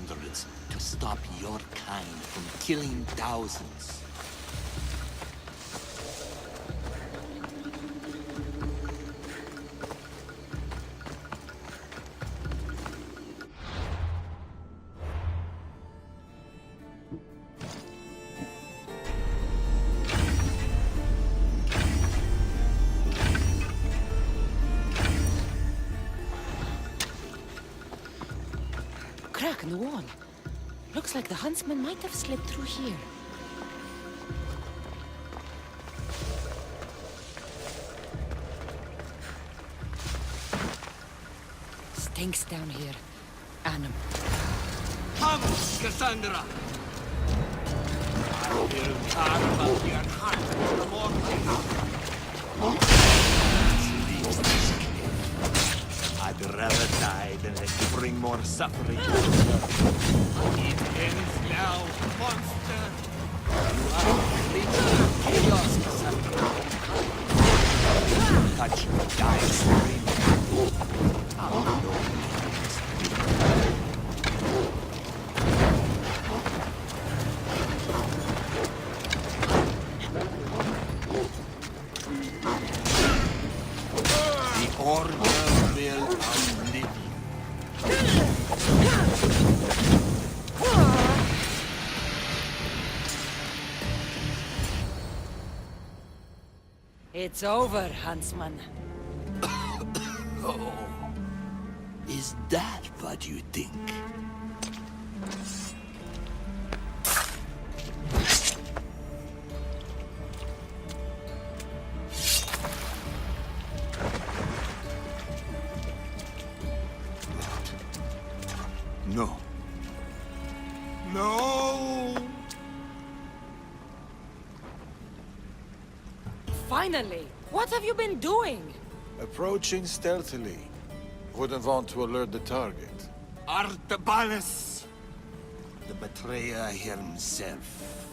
hundreds to stop your kind from killing thousands. Crack in the wall. Looks like the huntsman might have slipped through here. Stinks down here. Animal. Come, Cassandra! I will carve out your heart in the morning. Leaves this cliff. I'd rather die than let you bring more suffering to the world. It ends now, monster! You are a creature of chaos, Cassandra. Touch me, die screaming. I'll know. The order will outlive you. It's over, huntsman. Oh, is that what you think? No. No! Finally! What have you been doing? Approaching stealthily. Wouldn't want to alert the target. Artabanus! The betrayer himself.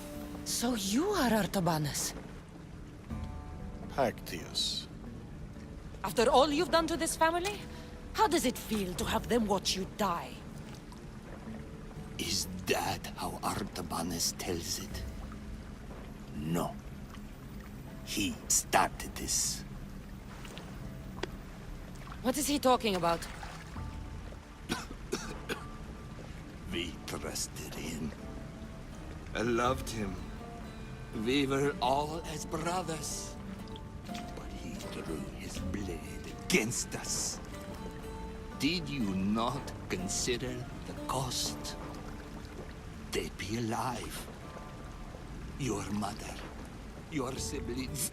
So you are Artabanus. Pactius. After all you've done to this family? How does it feel to have them watch you die? Is that how Artabanus tells it? No. He started this. What is he talking about? We trusted him. I loved him. We were all as brothers. But he drew his blade against us. Did you not consider the cost? They'd be alive. Your mother, your siblings.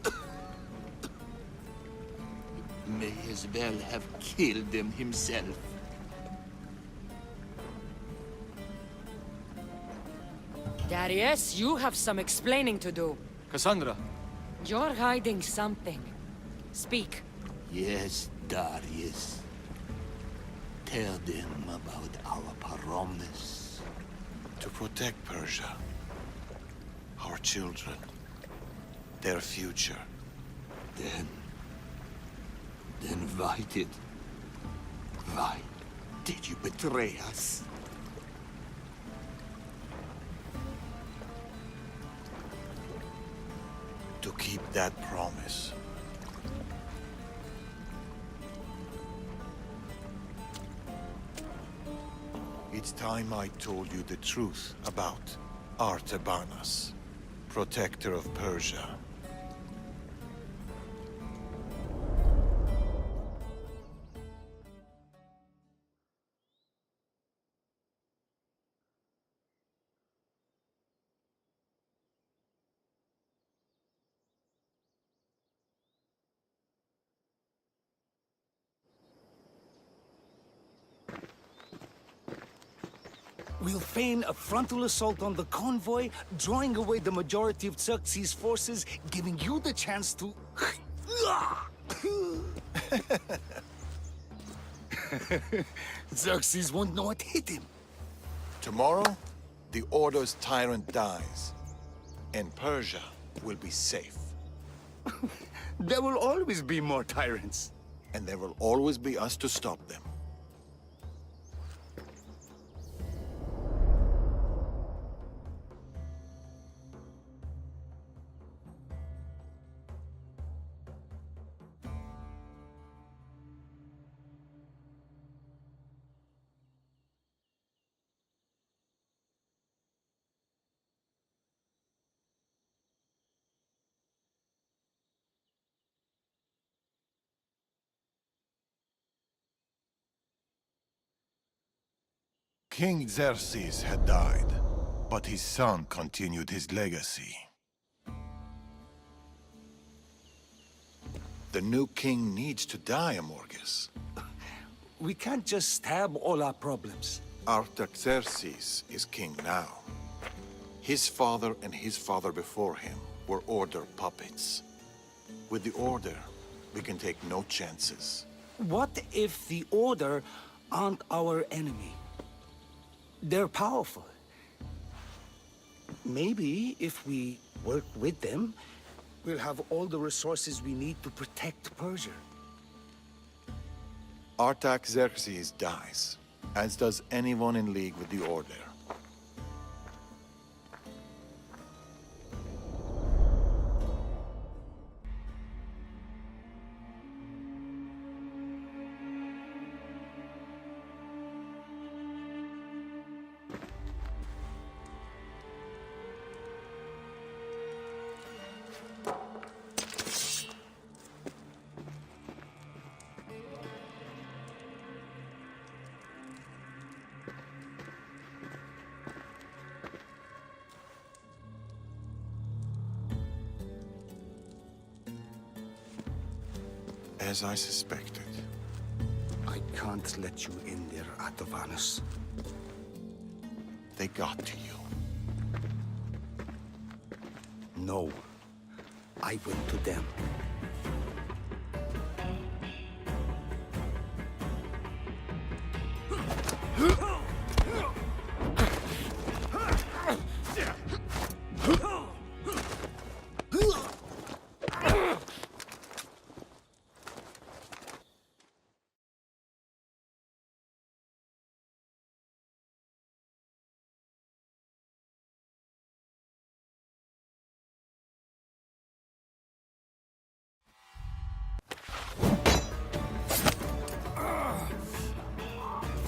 May as well have killed them himself. Darius, you have some explaining to do. Cassandra. You're hiding something. Speak. Yes, Darius. Tell them about our promise. To protect Persia. Our children. Their future. Then why did you betray us? To keep that promise. It's time I told you the truth about Artabanus, protector of Persia. We'll feign a frontal assault on the convoy, drawing away the majority of Xerxes' forces, giving you the chance to... Xerxes won't know what hit him. Tomorrow, the Order's tyrant dies, and Persia will be safe. There will always be more tyrants. And there will always be us to stop them. King Xerxes had died, but his son continued his legacy. The new king needs to die, Amorges. We can't just stab all our problems. Artaxerxes is king now. His father and his father before him were Order puppets. With the Order, we can take no chances. What if the Order aren't our enemy? They're powerful. Maybe if we work with them, we'll have all the resources we need to protect Persia. Artaxerxes dies, as does anyone in league with the Order. As I suspected. I can't let you in there, Atovanus. They got to you. No. I went to them.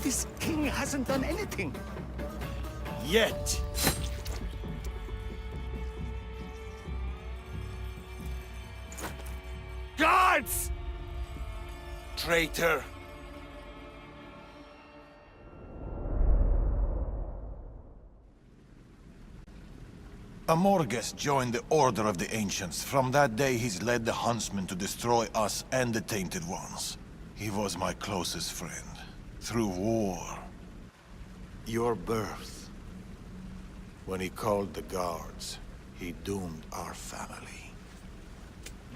This king hasn't done anything. Yet! Guards! Traitor! Amorges joined the Order of the Ancients. From that day, he's led the Huntsmen to destroy us and the Tainted Ones. He was my closest friend. Through war. Your birth. When he called the guards, he doomed our family.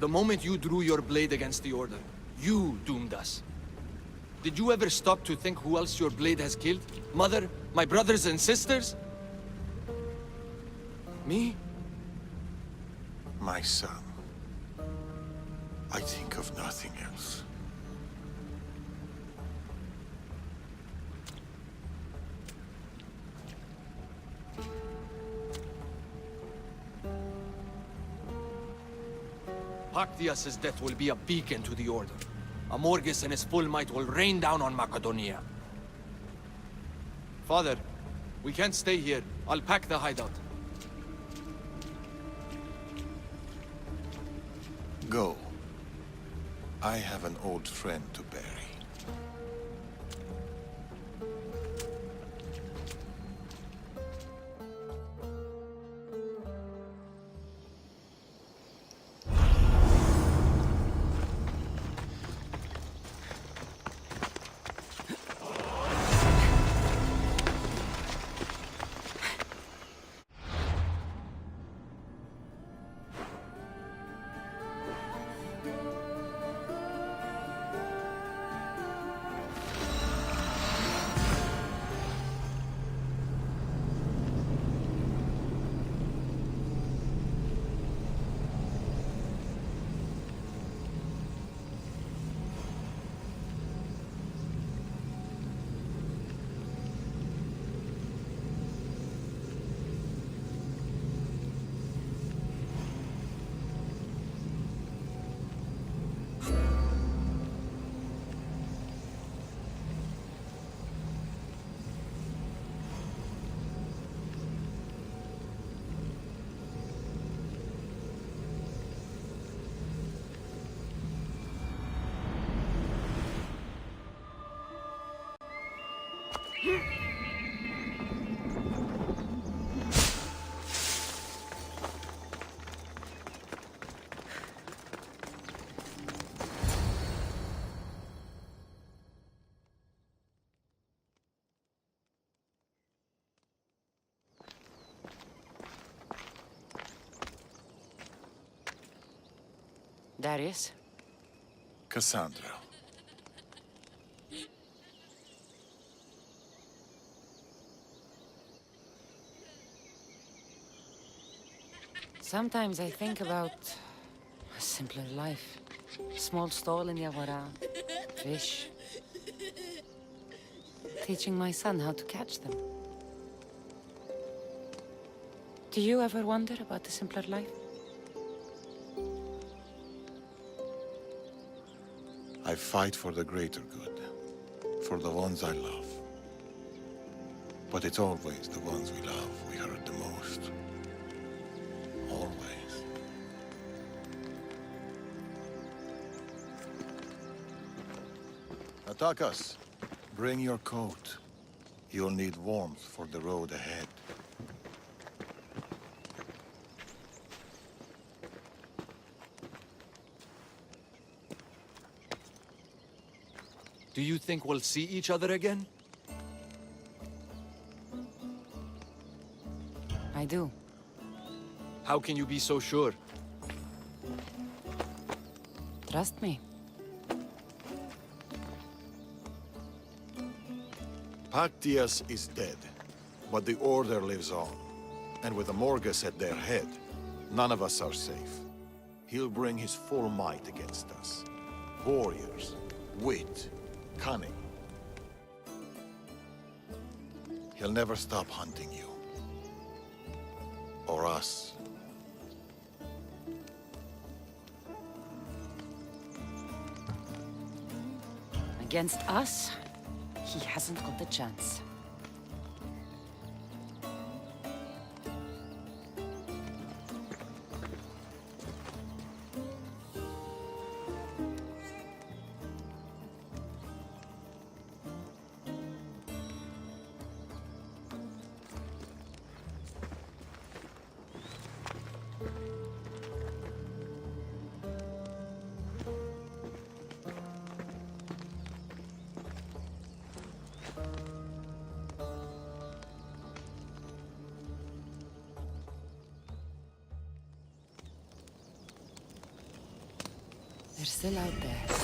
The moment you drew your blade against the Order, you doomed us. Did you ever stop to think who else your blade has killed? Mother? My brothers and sisters? Me? My son. I think of nothing else. Pactias's death will be a beacon to the Order. Amorges and his full might will rain down on Macedonia. Father, we can't stay here. I'll pack the hideout. Go. I have an old friend to bury. Darius? Cassandra. Sometimes I think about a simpler life. Small stall in Yavara, fish. Teaching my son how to catch them. Do you ever wonder about the simpler life? I fight for the greater good, for the ones I love. But it's always the ones we love we hurt the most. Always. Attack us. Bring your coat. You'll need warmth for the road ahead. Do you think we'll see each other again? I do. How can you be so sure? Trust me. Pactius is dead, but the Order lives on. And with the Morgus at their head, none of us are safe. He'll bring his full might against us. Warriors, wit, cunning. He'll never stop hunting you. Or us. Against us, he hasn't got a chance. They're still out there.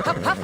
Hup, hup.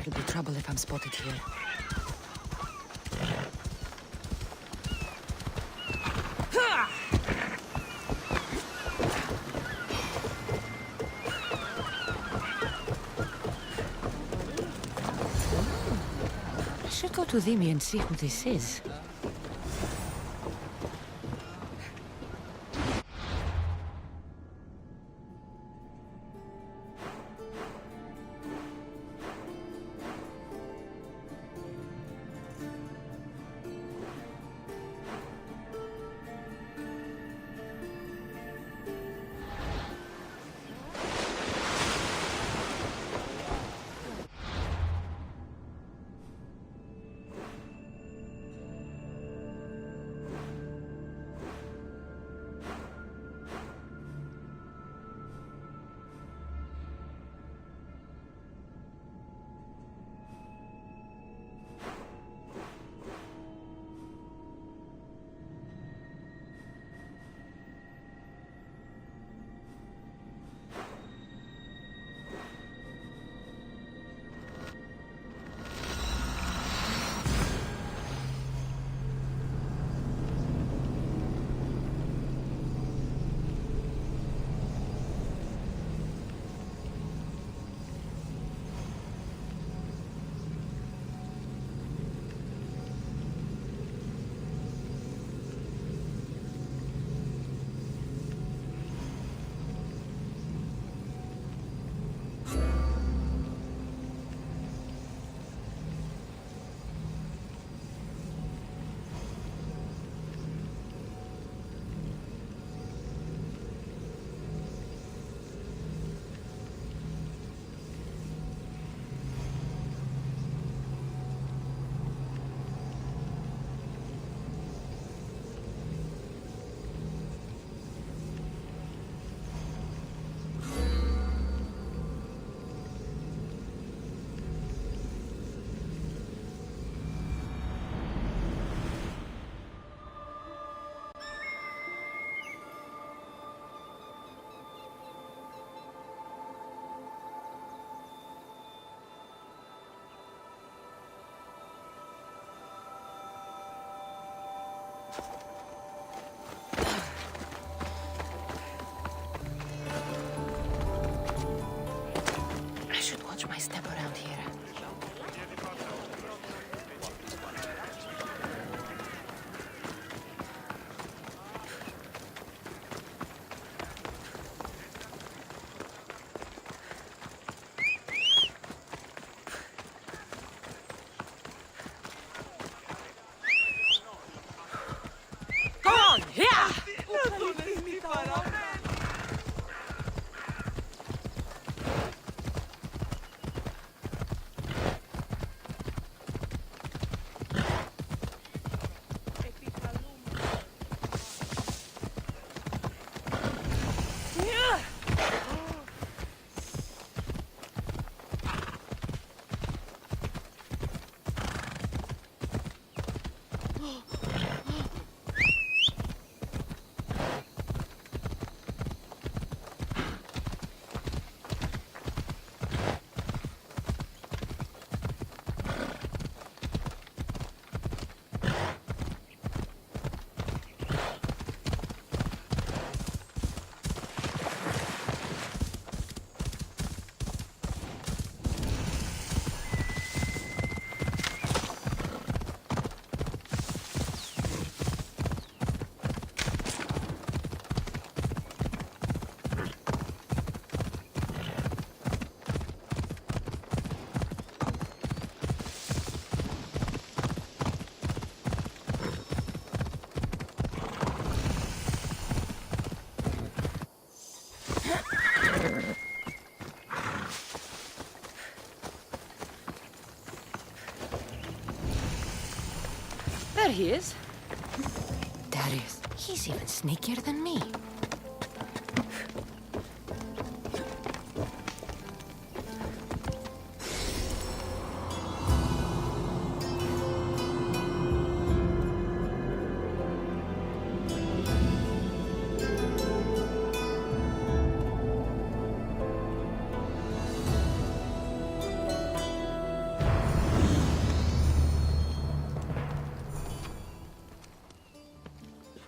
It'll be trouble if I'm spotted here. I should go to Dhimi and see who this is. I should watch my step around here. Go on, here! he is. Darius, he's even sneakier than me.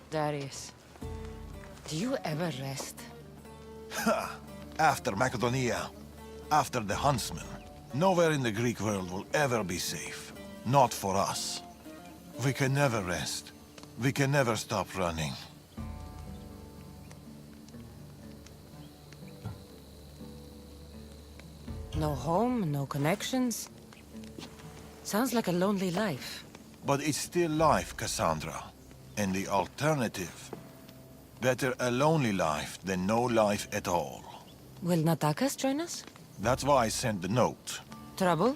Darius, do you ever rest? After Macedonia, after the Huntsman, nowhere in the Greek world will ever be safe. Not for us. We can never rest. We can never stop running. No home, no connections. Sounds like a lonely life. But it's still life, Cassandra. And the alternative? Better a lonely life than no life at all. Will Natakas join us? That's why I sent the note. Trouble?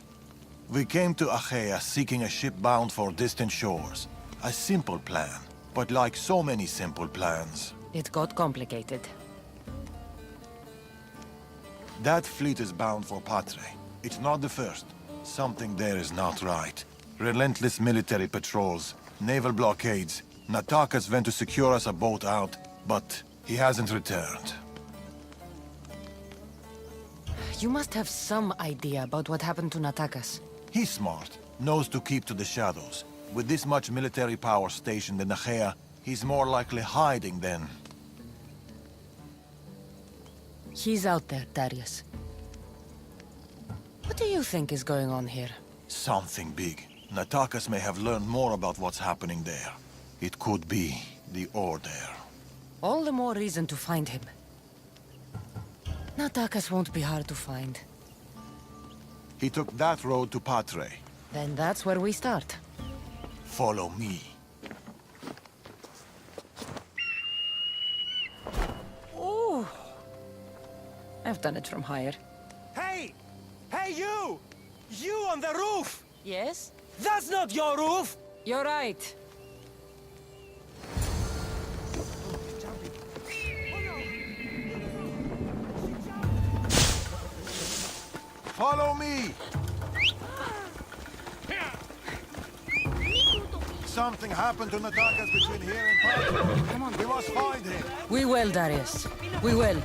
We came to Achaea seeking a ship bound for distant shores. A simple plan. But like so many simple plans, It got complicated. that fleet is bound for Patre. It's not the first. Something there is not right. Relentless military patrols, naval blockades. Natakas went to secure us a boat out, but he hasn't returned. You must have some idea about what happened to Natakas. He's smart, knows to keep to the shadows. With this much military power stationed in Achaea, he's more likely hiding than... He's out there, Darius. What do you think is going on here? something big. Natakas may have learned more about what's happening there. It could be the Order. All the more reason to find him. Natakas won't be hard to find. He took that road to Patre. Then that's where we start. Follow me. Ooh. I've done it from higher. Hey! Hey, you! You on the roof! Yes? That's not your roof! You're right. Follow me! Something happened to Natakas between here and Patre. Come on. We must find him. We will, Darius. We will.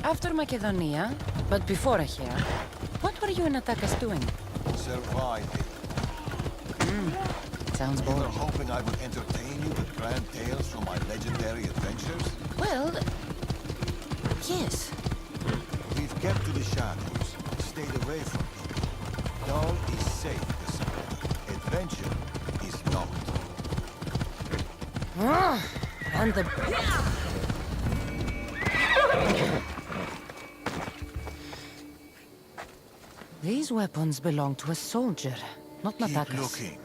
After Macedonia, but before Achaea, what were you and Natakas doing? Surviving. Sounds You were boring. hoping I would entertain you with grand tales from my legendary adventures? Well, yes. We've kept to the shadows, stayed away from people. Dull is safe, Cassandra. Adventure is not. And the... These weapons belong to a soldier, not Keep Natakas. looking.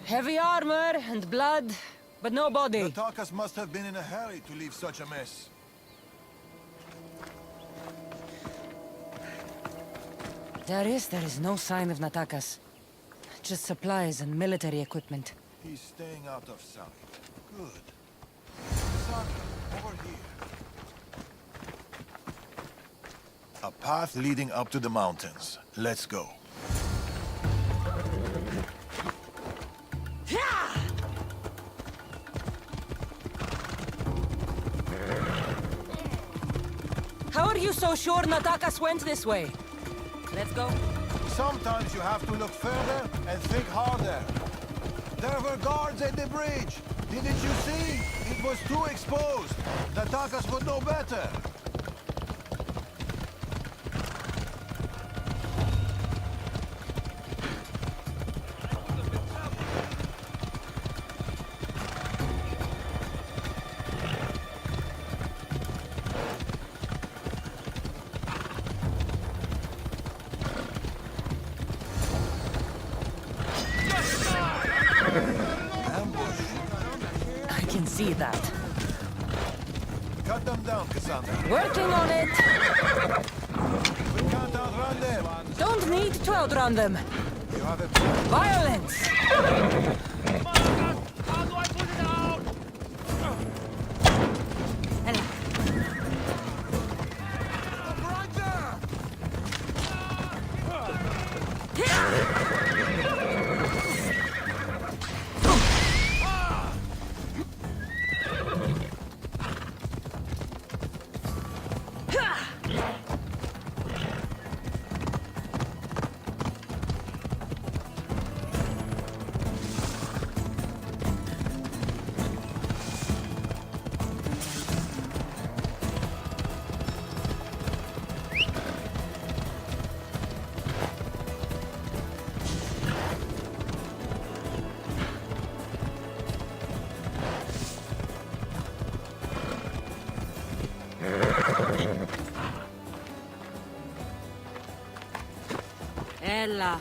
Heavy armor and blood, but no body. Natakas must have been in a hurry to leave such a mess. There is no sign of Natakas. Just supplies and military equipment. He's staying out of sight. Good. Cassandra, over here. A path leading up to the mountains. Let's go. How are you so sure Natakas went this way? Let's go. Sometimes you have to look further and think harder. There were guards at the bridge. Didn't you see? It was too exposed. Natakas would know better. see that. Cut them down, Cassandra. Working on it! We can't outrun them. Don't need to outrun them. You have a plan. Violence! How do I put it out? Ella, Right there! Ella.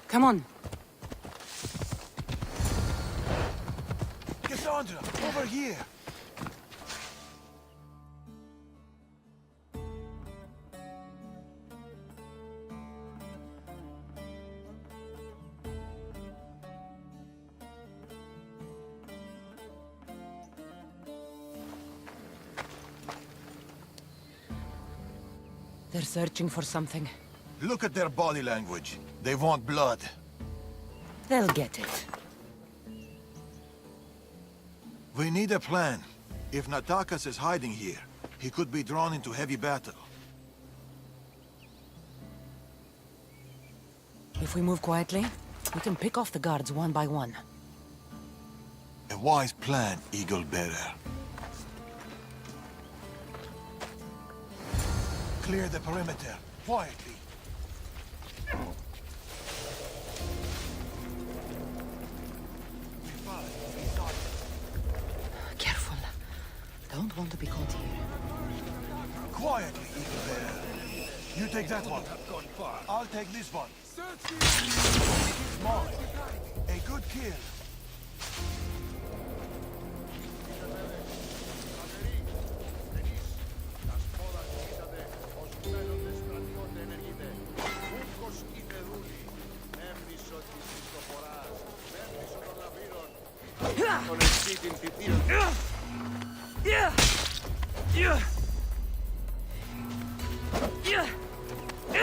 Come on. Cassandra, over here! They're searching for something. Look at their body language. They want blood. They'll get it. We need a plan. If Natakas is hiding here, he could be drawn into heavy battle. If we move quietly, we can pick off the guards one by one. A wise plan, Eagle Bearer. Clear the perimeter, quietly. Careful. Don't want to be caught here. Quietly, Eagle Bearer. You take that one. I'll take this one. It's mine. A good kill.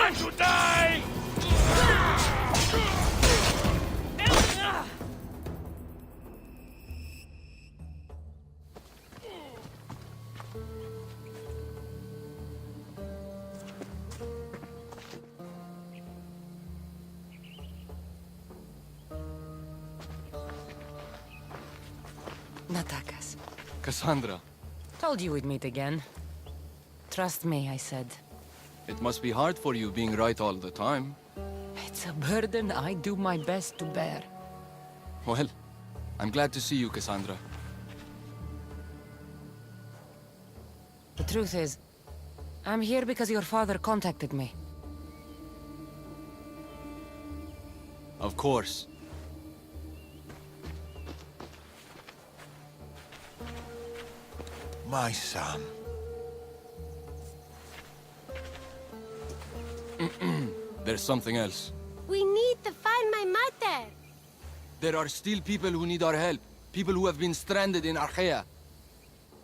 I should die! Natakas. Cassandra, Told you we'd meet again. Trust me, I said. it must be hard for you being right all the time. It's a burden I do my best to bear. Well, I'm glad to see you, Cassandra. The truth is, I'm here because your father contacted me. Of course. My son. There's something else. We need to find my mother. There are still people who need our help. People who have been stranded in Archaea.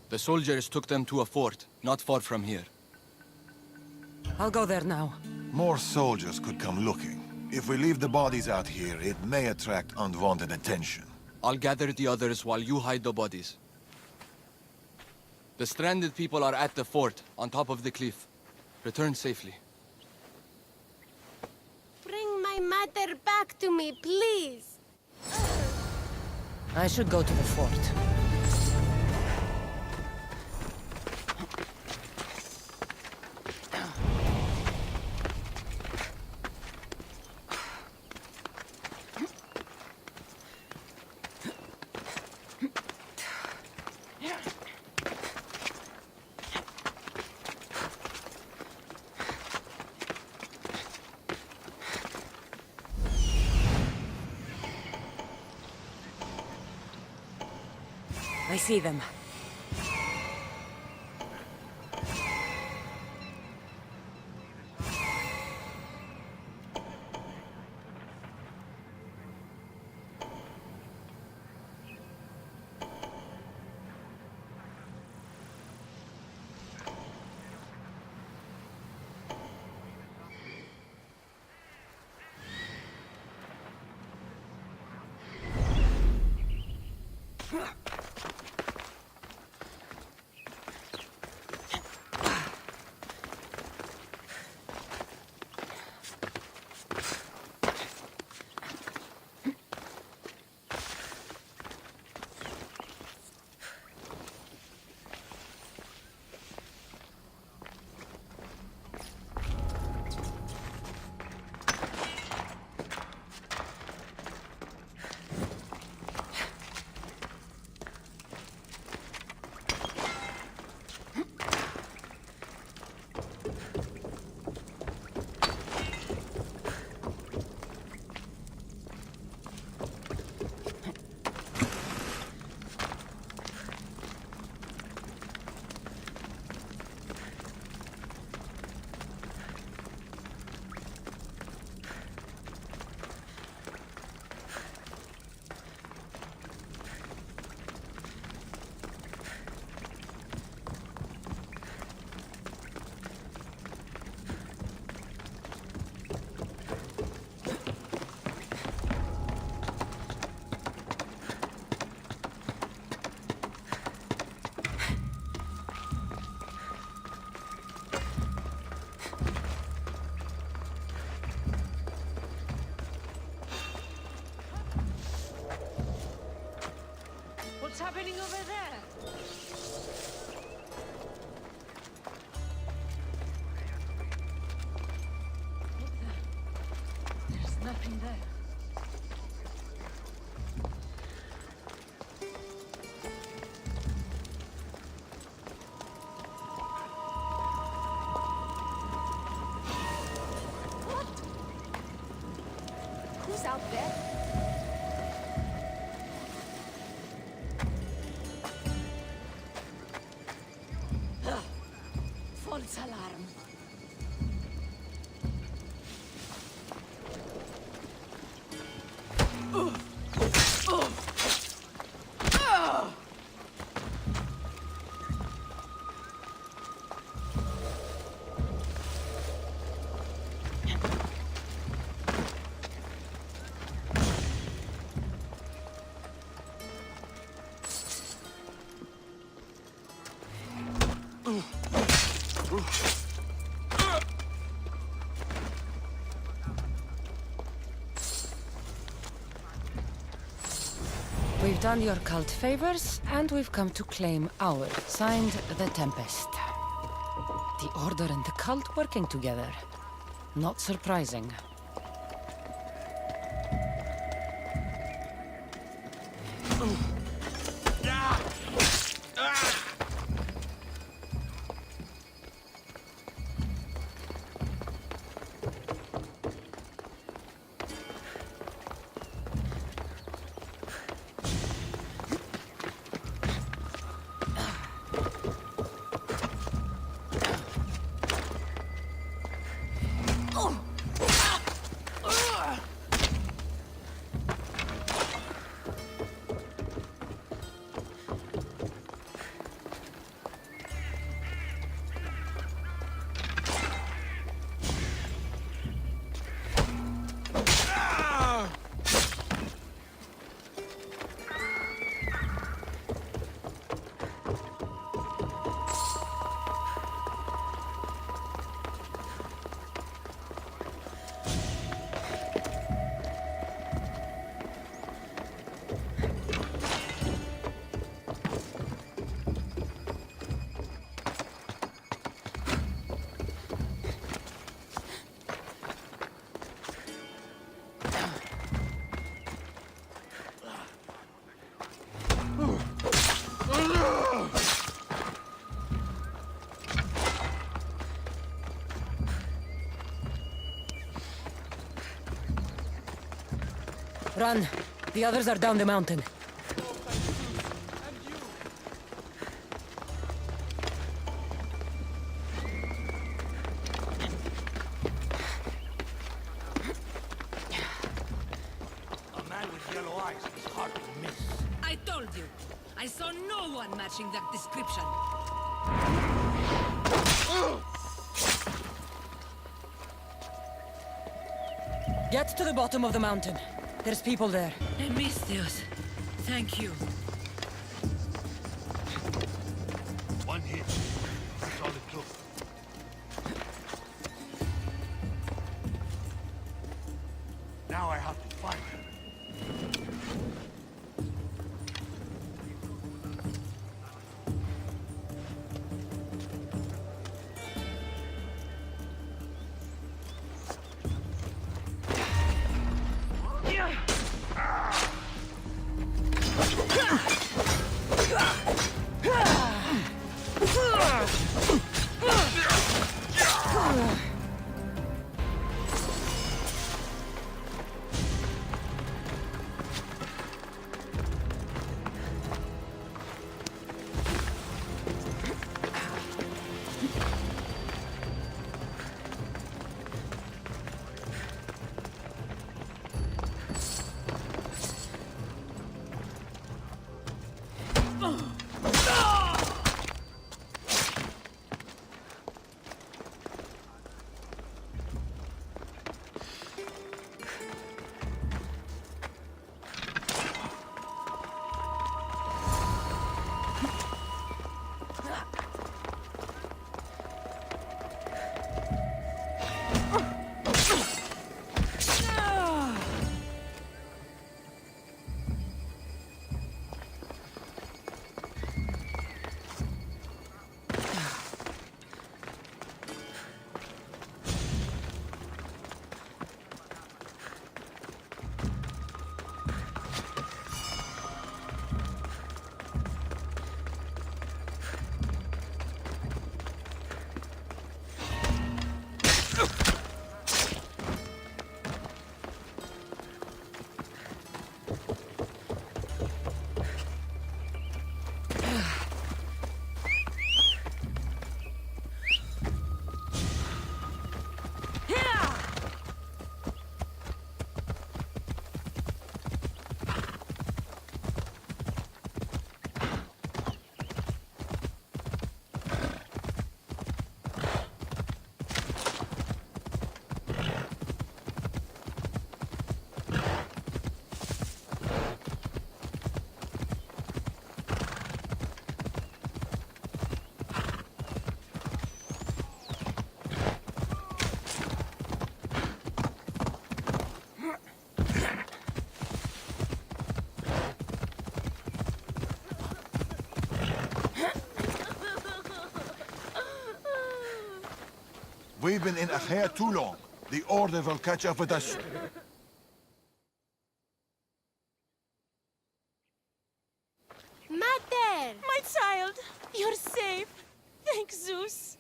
The soldiers took them to a fort, not far from here. I'll go there now. More soldiers could come looking. If we leave the bodies out here, it may attract unwanted attention. I'll gather the others while you hide the bodies. The stranded people are at the fort, on top of the cliff. Return safely. Bring my mother back to me, please. I should go to the fort. I see them. What's happening over there? There's nothing there. What? Who's out there? False alarm. We've done your cult favors, and we've come to claim ours. Signed, The Tempest. The Order and the cult working together. Not surprising. Run! The others are down the mountain. A man with yellow eyes is hard to miss. I told you! I saw no one matching that description. Get to the bottom of the mountain. There's people there. Misthios. Thank you. One hit. That's all it took. Now I have to find her. We've been in Achaea too long. The Order will catch up with us. Mater! My child, you're safe. Thank Zeus.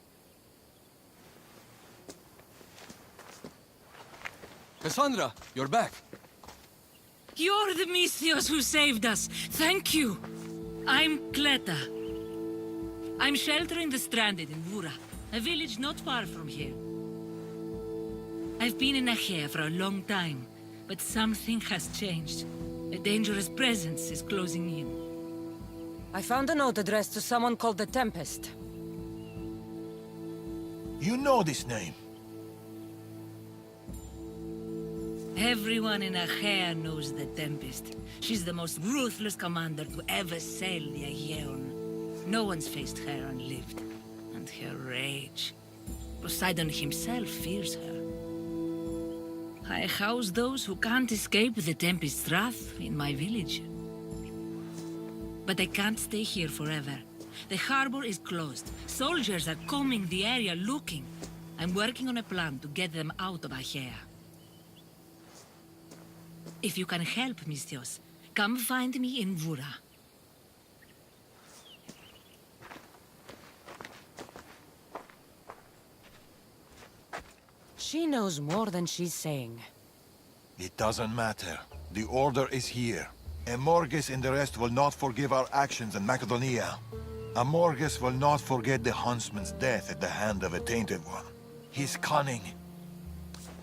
Cassandra, you're back. You're the Misthios who saved us. Thank you. I'm Cleta. I'm sheltering the stranded in Vura, a village not far from here. I've been in Achaea for a long time, but something has changed. A dangerous presence is closing in. I found a note addressed to someone called the Tempest. You know this name. Everyone in Achaea knows the Tempest. She's the most ruthless commander to ever sail the Aegean. No one's faced her and lived. And her rage. Poseidon himself fears her. I house those who can't escape the Tempest's wrath in my village. But I can't stay here forever. The harbor is closed. Soldiers are combing the area looking. I'm working on a plan to get them out of Achaea. If you can help, Misthios, come find me in Vura. She knows more than she's saying. It doesn't matter. The Order is here. Amorges and the rest will not forgive our actions in Macedonia. Amorges will not forget the Huntsman's death at the hand of a Tainted One. His cunning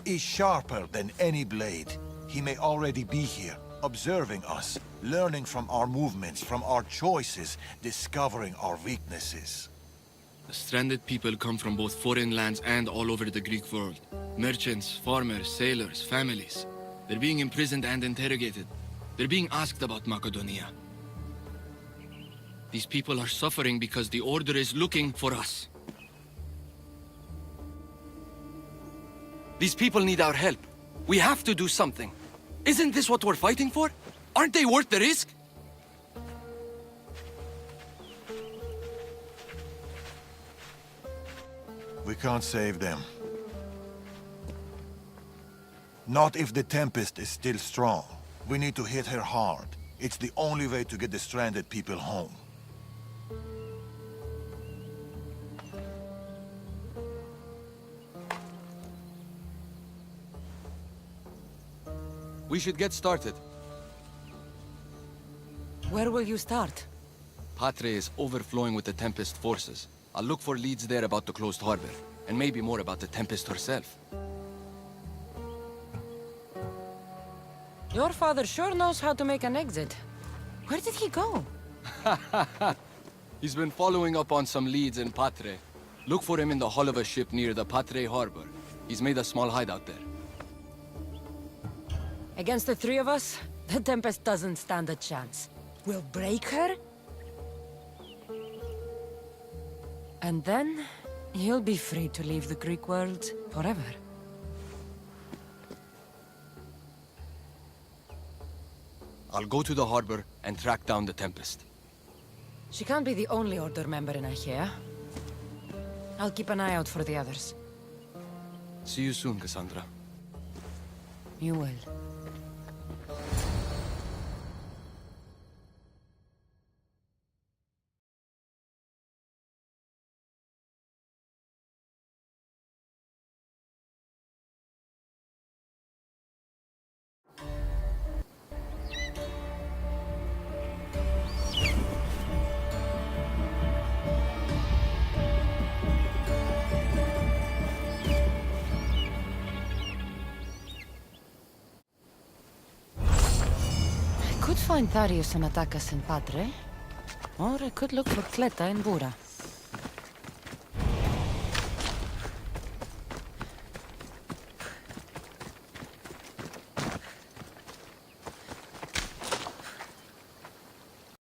is sharper than any blade. He may already be here, observing us, learning from our movements, from our choices, discovering our weaknesses. The stranded people come from both foreign lands and all over the Greek world. Merchants, farmers, sailors, families. They're being imprisoned and interrogated. They're being asked about Macedonia. These people are suffering because the Order is looking for us. These people need our help. We have to do something. Isn't this what we're fighting for? Aren't they worth the risk? We can't save them. Not if the Tempest is still strong. We need to hit her hard. It's the only way to get the stranded people home. We should get started. Where will you start? Patre is overflowing with the Tempest forces. I'll look for leads there about the closed harbor, and maybe more about the Tempest herself. Your father sure knows how to make an exit. Where did he go? He's been following up on some leads in Patre. Look for him in the hull of a ship near the Patre harbor. He's made a small hideout there. Against the three of us, the Tempest doesn't stand a chance. We'll break her, and then you'll be free to leave the Greek world forever. I'll go to the harbor and track down the Tempest. She can't be the only Order member in Achaea. I'll keep an eye out for the others. See you soon, Cassandra. You will. I could find Tharius and attack us in Patre, or I could look for Cleta in Bura.